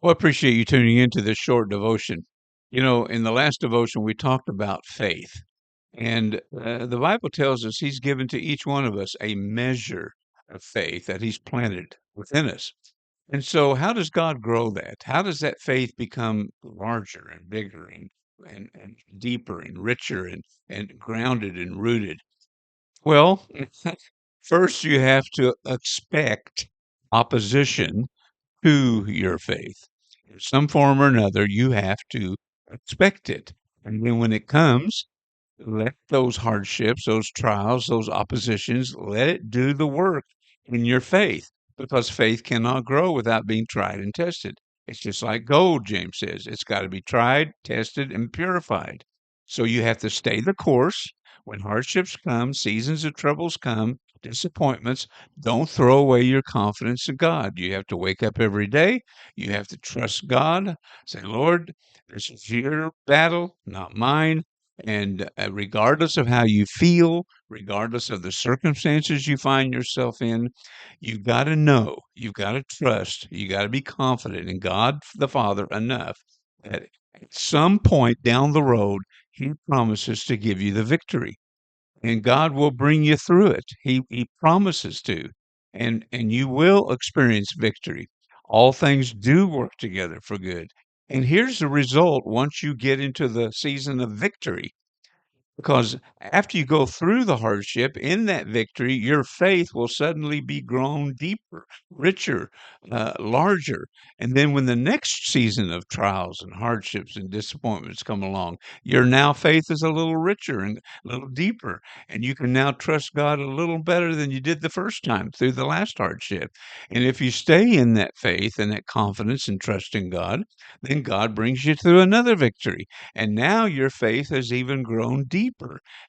Well, I appreciate you tuning into this short devotion. In the last devotion, we talked about faith, and the Bible tells us He's given to each one of us a measure of faith that He's planted within us. And so, how does God grow that? How does that faith become larger and bigger and deeper and richer and grounded and rooted? Well, first you have to expect opposition to your faith. In some form or another, you have to expect it. And then when it comes, let those hardships, those trials, those oppositions, let it do the work in your faith because faith cannot grow without being tried and tested. It's just like gold, James says. It's got to be tried, tested, and purified. So you have to stay the course. When hardships come, seasons of troubles come, disappointments, don't throw away your confidence in God. You have to wake up every day. You have to trust God. Say, Lord, this is your battle, not mine. And regardless of how you feel, regardless of the circumstances you find yourself in, you got to know, you've got to trust, you got to be confident in God the Father enough that at some point down the road, He promises to give you the victory and God will bring you through it. He promises to, and you will experience victory. All things do work together for good. And here's the result once you get into the season of victory. Because after you go through the hardship, in that victory, your faith will suddenly be grown deeper, richer, larger. And then when the next season of trials and hardships and disappointments come along, your now faith is a little richer and a little deeper. And you can now trust God a little better than you did the first time through the last hardship. And if you stay in that faith and that confidence and trust in God, then God brings you through another victory. And now your faith has even grown deeper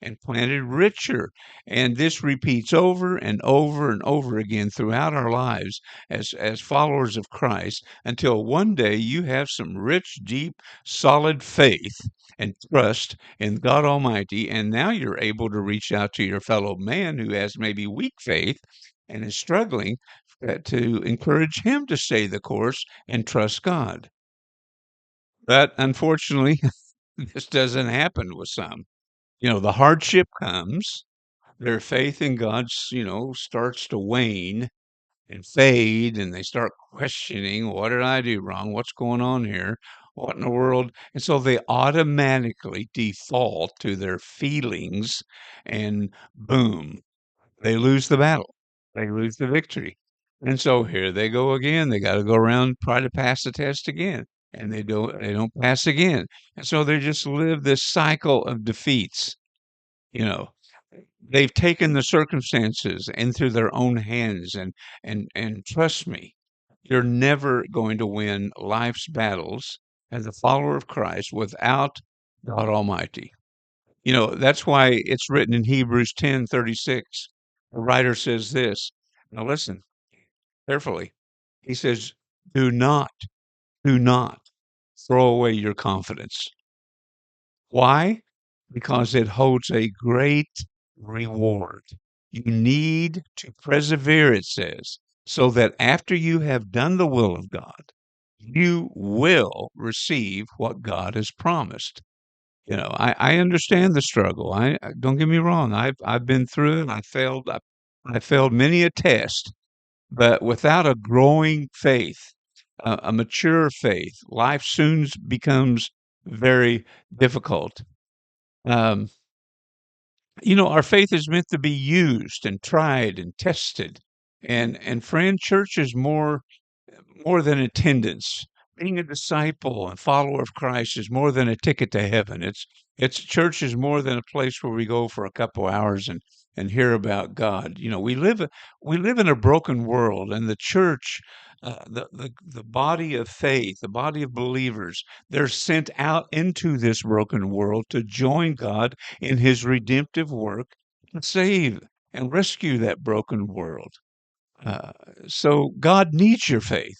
and planted richer. And this repeats over and over and over again throughout our lives as followers of Christ until one day you have some rich, deep, solid faith and trust in God Almighty. And now you're able to reach out to your fellow man who has maybe weak faith and is struggling to encourage him to stay the course and trust God. But unfortunately, this doesn't happen with some. The hardship comes, their faith in God, starts to wane and fade, and they start questioning, what did I do wrong? What's going on here? What in the world? And so they automatically default to their feelings, and boom, they lose the battle. They lose the victory. And so here they go again. They got to go around, try to pass the test again. And they don't pass again. And so they just live this cycle of defeats. You know, they've taken the circumstances into their own hands and trust me, you're never going to win life's battles as a follower of Christ without God Almighty. That's why it's written in Hebrews 10:36. The writer says this. Now listen carefully. He says, "Do not, do not throw away your confidence." Why? Because it holds a great reward. You need to persevere, it says, so that after you have done the will of God, you will receive what God has promised. I understand the struggle. I don't get me wrong. I've been through it. I failed many a test, but without a growing faith, a mature faith, life soon becomes very difficult. Um, our faith is meant to be used and tried and tested. And friend, church is more than attendance. Being a disciple and follower of Christ is more than a ticket to heaven. It's church is more than a place where we go for a couple hours and hear about God. We live in a broken world, and the church, the body of faith, the body of believers, they're sent out into this broken world to join God in His redemptive work to save and rescue that broken world. Uh, so God needs your faith.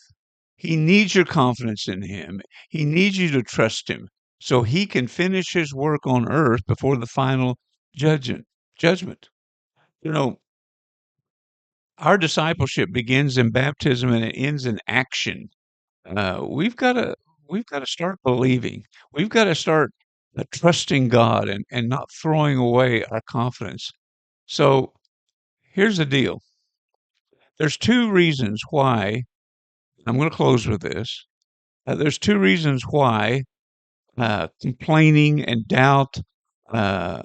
He needs your confidence in Him. He needs you to trust Him so He can finish His work on earth before the final judgment. Judgment. You know, our discipleship begins in baptism and it ends in action. We've got to start believing. We've got to start trusting God and not throwing away our confidence. So here's the deal. There's two reasons why I'm going to close with this. There's two reasons why complaining and doubt uh,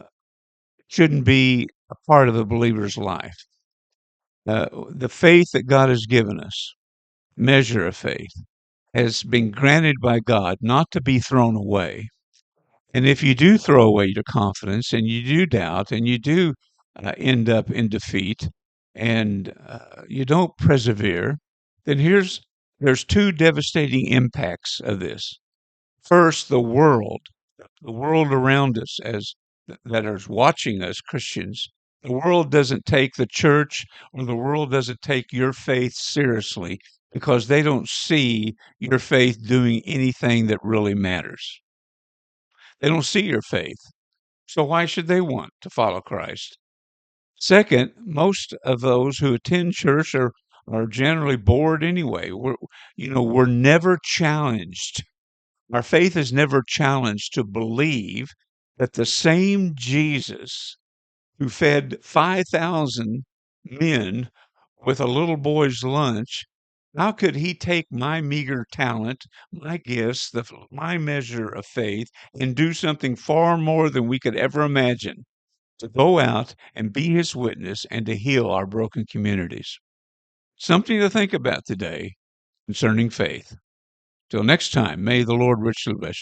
shouldn't be a part of a believer's life. The faith that God has given us, measure of faith, has been granted by God not to be thrown away. And if you do throw away your confidence and you do doubt and you do end up in defeat and you don't persevere, then there's two devastating impacts of this. First, the world around us that is watching us Christians, the world doesn't take the church or the world doesn't take your faith seriously because they don't see your faith doing anything that really matters. They don't see your faith. So why should they want to follow Christ? Second, most of those who attend church are generally bored anyway. We're never challenged. Our faith is never challenged to believe that the same Jesus who fed 5,000 men with a little boy's lunch, how could he take my meager talent, my gifts, my measure of faith, and do something far more than we could ever imagine to go out and be his witness and to heal our broken communities? Something to think about today concerning faith. Till next time, may the Lord richly bless you.